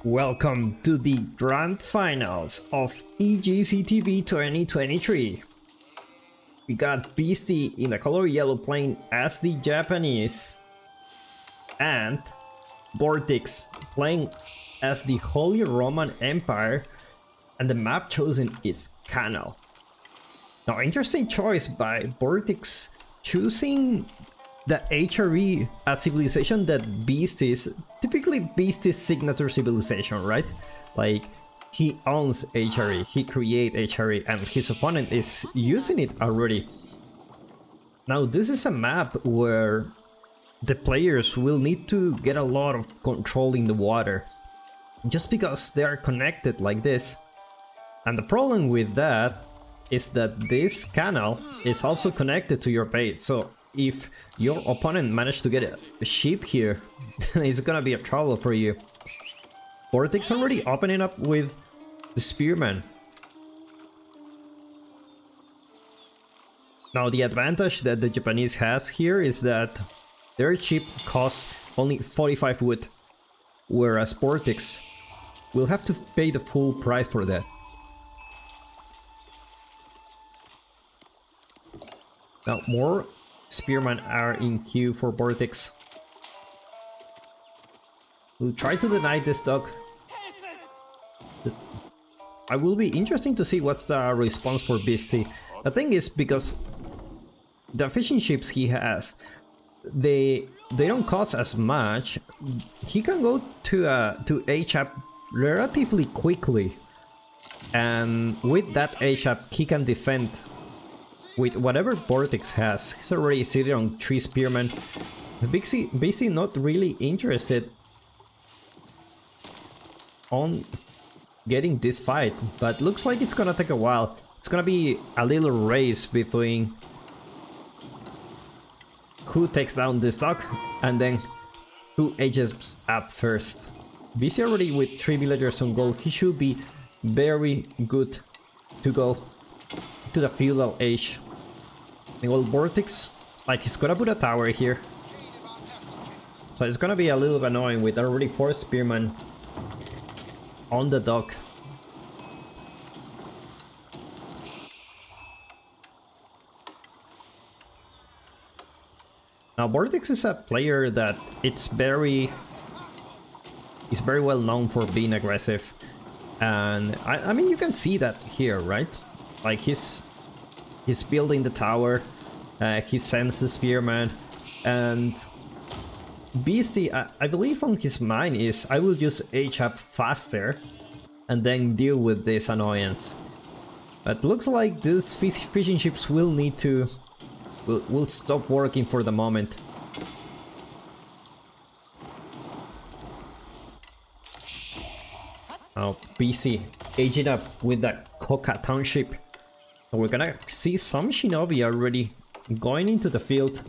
Welcome to the grand finals of EGC TV 2023. We got Beasty in the color yellow playing as the Japanese, and VortiX playing as the Holy Roman Empire, and the map chosen is Canal. Now, interesting choice by VortiX choosing the HRE, a civilization that Beasty is typically Beasty's signature civilization, right? Like, he owns HRE, he creates HRE, and his opponent is using it already. Now, this is a map where the players will need to get a lot of control in the water, just because they are connected like this. And the problem with that is that this canal is also connected to your base, so if your opponent managed to get a ship here, it's gonna be a trouble for you. VortiX already opening up with the Spearman. Now, the advantage that the Japanese has here is that their ship costs only 45 wood, whereas VortiX will have to pay the full price for that. Now, more Spearmen are in queue for VortiX. We'll try to deny this dog. I will be interesting to see what's the response for Beasty. The thing is, because the fishing ships he has, they don't cost as much. He can go to HAP relatively quickly, and with that HAP he can defend with whatever VortiX has. He's already sitting on 3 Spearmen. Beasty not really interested on getting this fight, but looks like it's gonna take a while. It's gonna be a little race between who takes down this dock and then who ages up first. Beasty already with 3 villagers on gold. He should be very good to go to the feudal age. Well, VortiX, like, he's gonna put a tower here, so it's gonna be a little bit annoying with already 4 spearmen on the dock. Now, VortiX is a player that is very well known for being aggressive, and I mean, you can see that here, right? Like, he's building the tower, he sends the spearman, and Beasty, I believe on his mind is, I will just age up faster and then deal with this annoyance. But looks like these fishing ships will need to will stop working for the moment. Now, Beasty aging up with the Coca Township. We're gonna see some Shinobi already going into the field.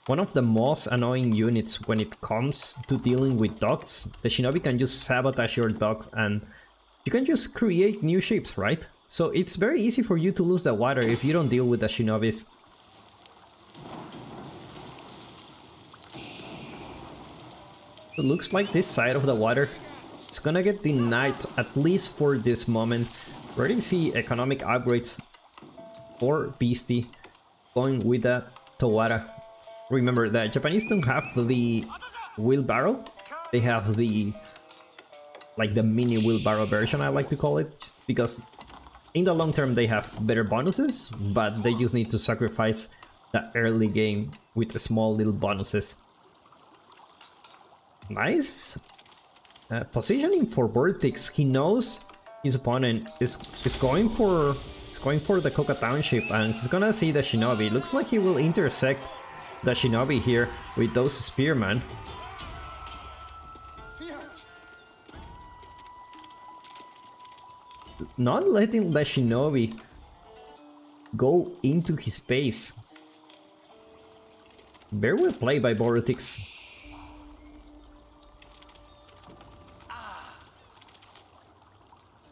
One of the most annoying units when it comes to dealing with docks. The Shinobi can just sabotage your docks and you can just create new ships, right? So it's very easy for you to lose the water if you don't deal with the Shinobis. It looks like this side of the water is gonna get denied, at least for this moment. We already see economic upgrades for Beasty going with the Tawara. Remember, the Japanese don't have the wheelbarrow, they have the, like, the mini wheelbarrow version, I like to call it, just because in the long term they have better bonuses, but they just need to sacrifice the early game with small little bonuses. Nice positioning for VortiX. He knows his opponent is going for the Coca Township, and he's gonna see the Shinobi. Looks like he will intersect the Shinobi here with those spearmen. Not letting the Shinobi go into his base. Very well played by VortiX.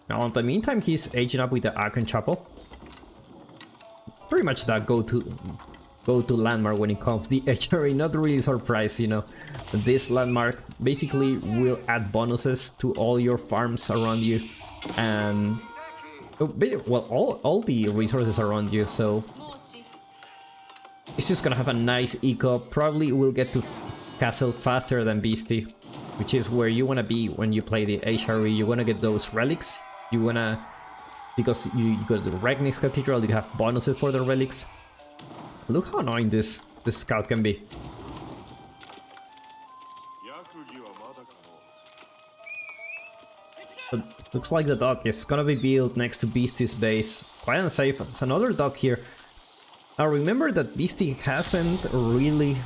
Now, in the meantime, he's aging up with the Archon Chapel. Pretty much that go-to go to landmark when it comes to the HRE. Not really surprised, you know. This landmark basically will add bonuses to all your farms around you, and well, all the resources around you. So it's just gonna have a nice eco. Probably will get to castle faster than Beasty, which is where you wanna be when you play the HRE. You wanna get those relics. You wanna, because you go to the Regnis Cathedral, you have bonuses for the relics. Look how annoying this scout can be. But looks like the dock is gonna be built next to Beasty's base. Quite unsafe. There's another dock here. Now remember that Beasty hasn't really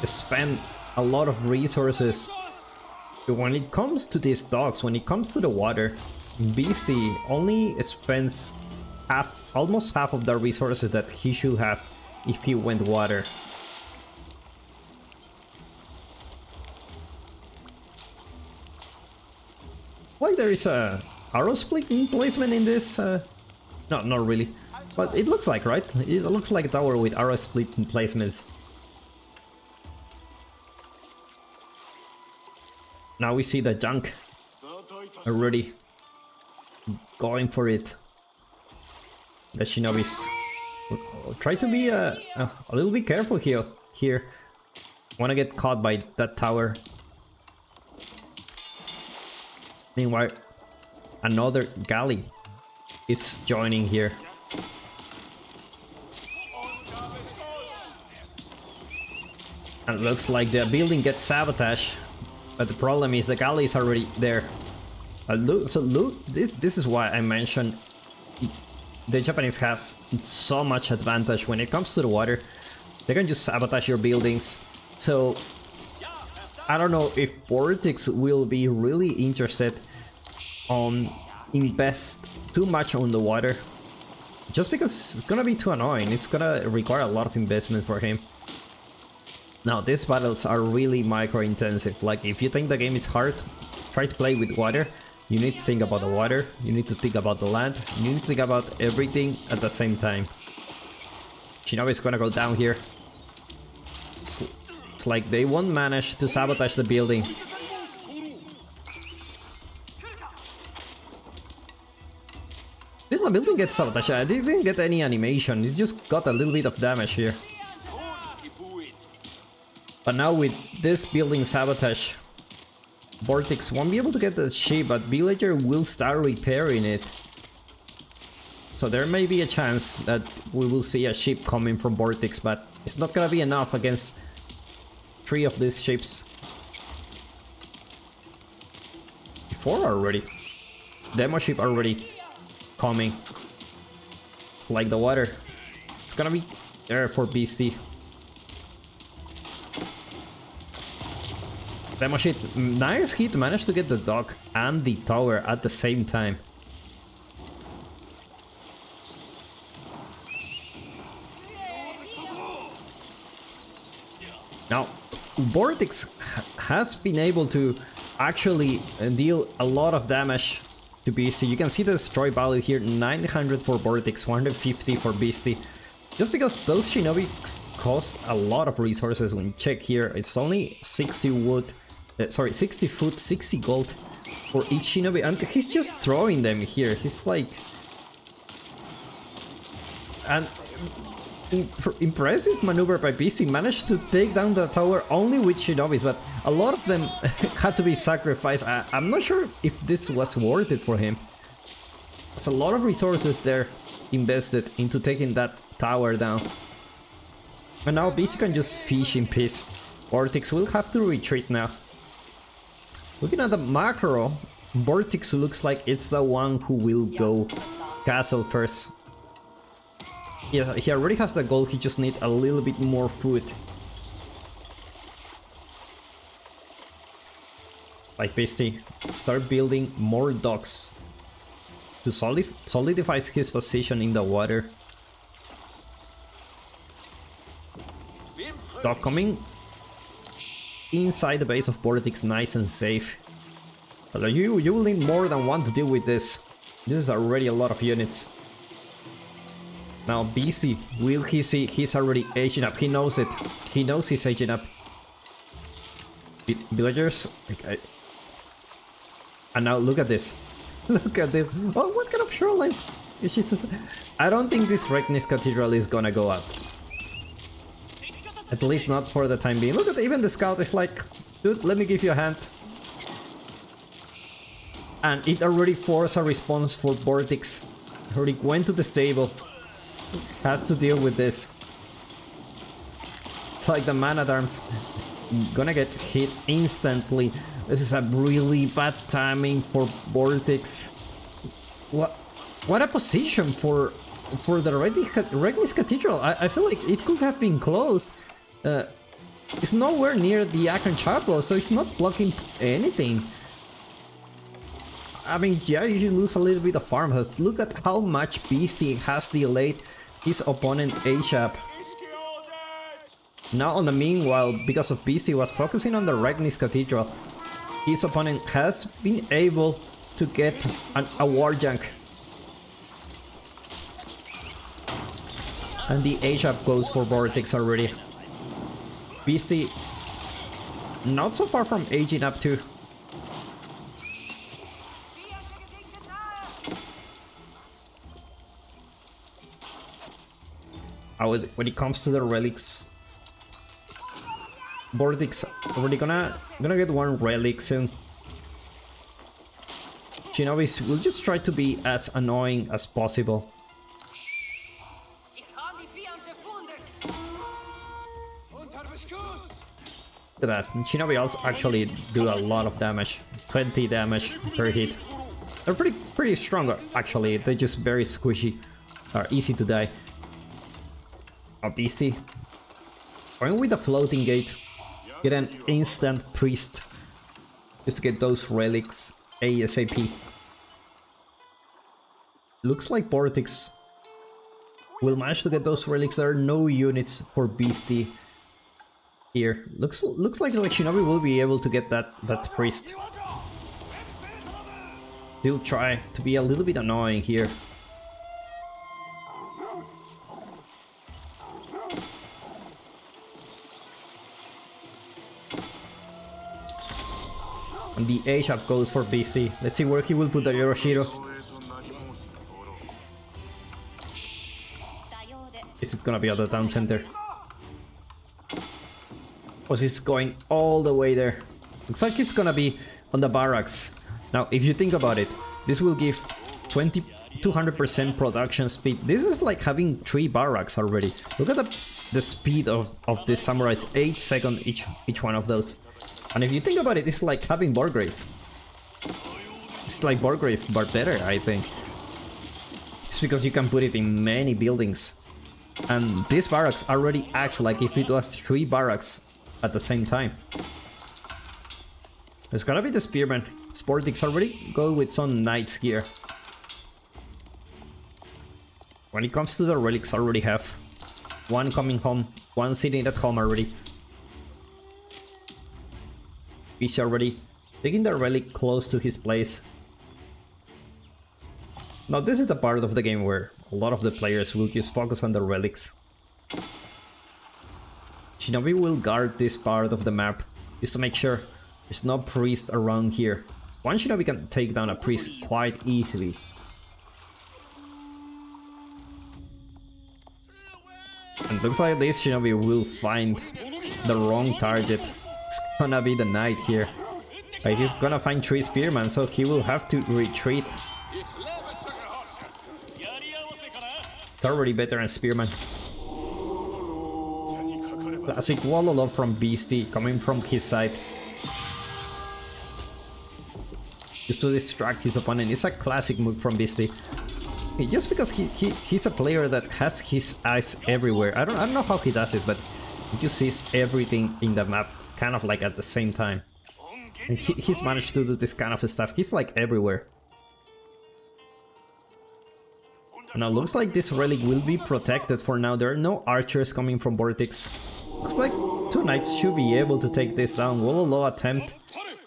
spent a lot of resources when it comes to these docks. When it comes to the water, Beasty only spends almost half of the resources that he should have if he went water. Like there is a arrow splitting placement in this. No, not really, but it looks like, right? It looks like a tower with arrow splitting placements. Now we see the junk already going for it. The Shinobis try to be a little bit careful here. Wanna get caught by that tower. Meanwhile, another galley is joining here. And it looks like the building gets sabotaged, but the problem is the galley is already there. This is why I mentioned the Japanese has so much advantage when it comes to the water. They can just sabotage your buildings. So I don't know if VortiX will be really interested on invest too much on the water, just because it's gonna be too annoying. It's gonna require a lot of investment for him. Now these battles are really micro intensive. Like if you think the game is hard, try to play with water. You need to think about the water, you need to think about the land, you need to think about everything at the same time. Shinobi is gonna go down here. It's like they won't manage to sabotage the building. Did the building get sabotaged? I didn't get any animation, it just got a little bit of damage here. But now with this building sabotage, VortiX won't be able to get the ship, but Villager will start repairing it. So there may be a chance that we will see a ship coming from VortiX, but it's not gonna be enough against 3 of these ships. 4 already. Demo ship already coming. Like the water. It's gonna be there for Beasty. Demo ship. Nice hit, managed to get the dock and the tower at the same time. Now, VortiX has been able to actually deal a lot of damage to Beasty. You can see the destroy value here, 900 for VortiX, 150 for Beasty. Just because those Shinobi cost a lot of resources. When you check here, it's only 60 wood, 60 food, 60 gold for each Shinobi, and he's just throwing them here. He's like... And... impressive maneuver by Beasty, managed to take down the tower only with Shinobis, but a lot of them had to be sacrificed. I'm not sure if this was worth it for him. There's a lot of resources there invested into taking that tower down. And now Beasty can just fish in peace. VortiX will have to retreat now. Looking at the macro, VortiX looks like it's the one who will go castle first. Yeah, he already has the gold, he just needs a little bit more food. Like Beasty, start building more docks to solidify his position in the water. Dock coming inside the base of VortiX, nice and safe. But you will need more than one to deal with this. This is already a lot of units. Now Beasty, will he see? He's already aging up. He knows it. He knows he's aging up. Villagers. Okay. And now look at this. Look at this. Oh, what kind of shoreline? I don't think this Regnis Cathedral is gonna go up. At least not for the time being. Look at even the scout is like, dude, let me give you a hand. And it already forced a response for VortiX. Already went to the stable. Has to deal with this. It's like the man-at-arms. Gonna get hit instantly. This is a really bad timing for VortiX. What a position for the Regnis Cathedral. I feel like it could have been close. It's nowhere near the Akron Chapel, so it's not blocking anything. I mean, yeah, you lose a little bit of farmhouse. Look at how much Beasty has delayed his opponent ASAP. Now, on the meanwhile, because of Beasty was focusing on the Regnis Cathedral, his opponent has been able to get a war junk. And the ASAP goes for VortiX already. Beasty, not so far from aging up too. When it comes to the relics, VortiX already gonna get one relic soon. Shinobis will just try to be as annoying as possible. Look at that. Shinobi also actually do a lot of damage. 20 damage per hit. They're pretty strong actually. They're just very squishy. Are easy to die. A Beasty. Going with the floating gate. Get an instant priest. Just to get those relics ASAP. Looks like VortiX will manage to get those relics. There are no units for Beasty here. Looks like Shinobi will be able to get that priest. Still try to be a little bit annoying here. And the ASAP goes for Beasty. Let's see where he will put the Yoroshiro. Is it gonna be at the town center? Or is it going all the way there? Looks like it's gonna be on the barracks. Now, if you think about it, this will give 200% production speed. This is like having 3 barracks already. Look at the speed of the samurais. 8 seconds each one of those. And if you think about it, it's like having Borgrave. It's like Borgrave, but better, I think. It's because you can put it in many buildings. And this barracks already acts like if it was 3 barracks at the same time. It's gonna be the Spearman. VortiX already go with some Knights gear. When it comes to the relics, I already have 1 coming home, 1 sitting at home already. Beasty already taking the relic close to his place. Now this is the part of the game where a lot of the players will just focus on the relics. Shinobi will guard this part of the map just to make sure there's no priest around here. One Shinobi can take down a priest quite easily. And looks like this Shinobi will find the wrong target. It's gonna be the knight here. He's gonna find 3 spearmen, so he will have to retreat. It's already better than spearman. Classic Wallolo from Beasty coming from his side. Just to distract his opponent. It's a classic move from Beasty. Just because he's a player that has his eyes everywhere. I don't know how he does it, but he just sees everything in the map kind of like at the same time. And he's managed to do this kind of stuff. He's like everywhere. Now looks like this relic will be protected for now. There are no archers coming from VortiX. Looks like 2 knights should be able to take this down. Wololo attempt.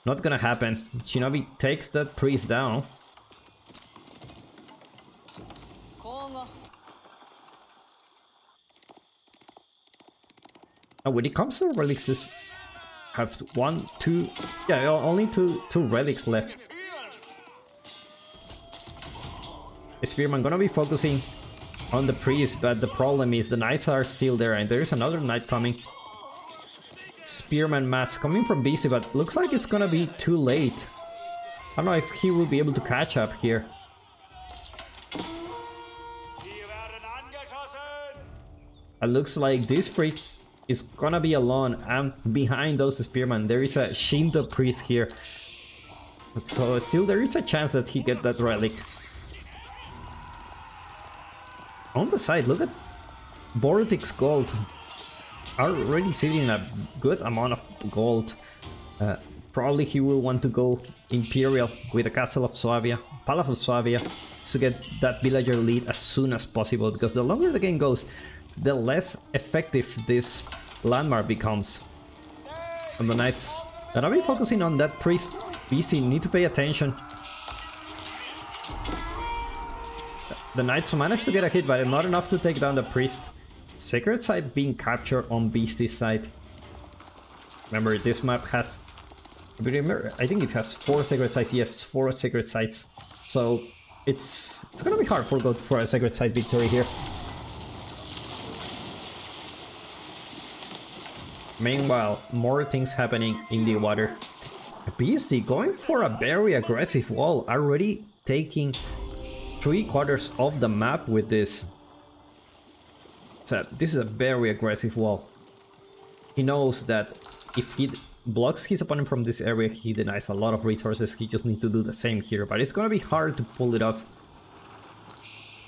Not gonna happen. Shinobi takes that priest down. And when it comes to relics, just have one, two, yeah, only two relics left. Spearman gonna be focusing on the priest, but the problem is the knights are still there, and there's another knight coming. Spearman mass coming from Beasty, but looks like it's gonna be too late. I don't know if he will be able to catch up here. It looks like this priest is gonna be alone, and behind those spearmen there is a Shinto priest here. So still there is a chance that he get that relic. On the side, look at VortiX gold. Already sitting a good amount of gold. Probably he will want to go Imperial with the Castle of Suabia, Palace of Suabia, to get that villager lead as soon as possible, because the longer the game goes, the less effective this landmark becomes. And the knights, and I'll be focusing on that priest. Beasty, need to pay attention. The knights managed to get a hit, but not enough to take down the priest. Sacred site being captured on Beasty's side. Remember, this map has, I think it has 4 sacred sites. Yes, 4 sacred sites. So it's gonna be hard for a sacred site victory here. Meanwhile, more things happening in the water. Beasty going for a very aggressive wall, already taking 3/4 of the map with this. So this is a very aggressive wall. He knows that if he blocks his opponent from this area, he denies a lot of resources. He just needs to do the same here, but it's gonna be hard to pull it off,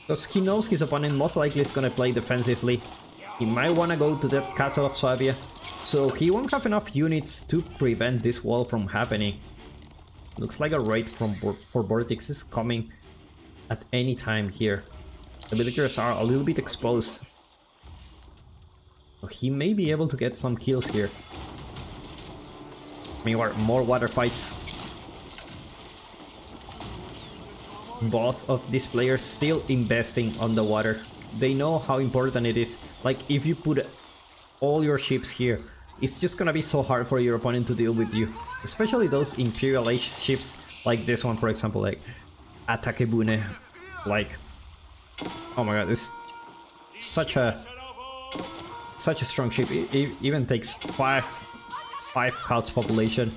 because he knows his opponent most likely is gonna play defensively. He might wanna go to that Castle of Suabia, so he won't have enough units to prevent this wall from happening. Looks like a raid for VortiX is coming at any time here. The villagers are a little bit exposed. So he may be able to get some kills here. Meanwhile, more water fights. Both of these players still investing on the water. They know how important it is. Like, if you put all your ships here, it's just gonna be so hard for your opponent to deal with you. Especially those Imperial Age ships, like this one, for example, like Atakebune. Like, oh my god, this is such a strong ship. It even takes 5 health population.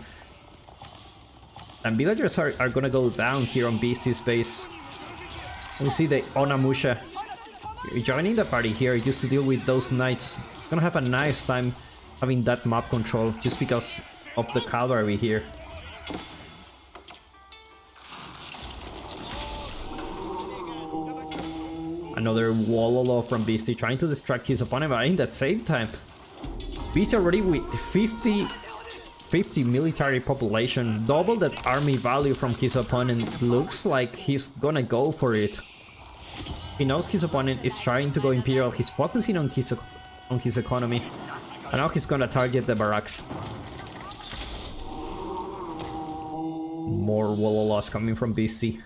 And villagers are gonna go down here on Beasty's base. We see the Onamusha joining the party here just to deal with those knights. He's gonna have a nice time having that map control just because of the cavalry here. Another Wololo from Beasty trying to distract his opponent, but in the same time, Beasty already with 50 military population, double that army value from his opponent. Looks like he's gonna go for it. He knows his opponent is trying to go Imperial. He's focusing on his economy, and now he's gonna target the barracks. More Wololos coming from Beasty.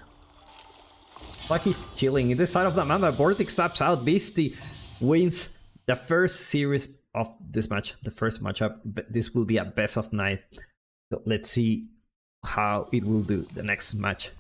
Like he's chilling in this side of the map. VortiX taps out. Beasty wins the first series of this match, the first matchup. This will be a best of 9. So let's see how it will do the next match.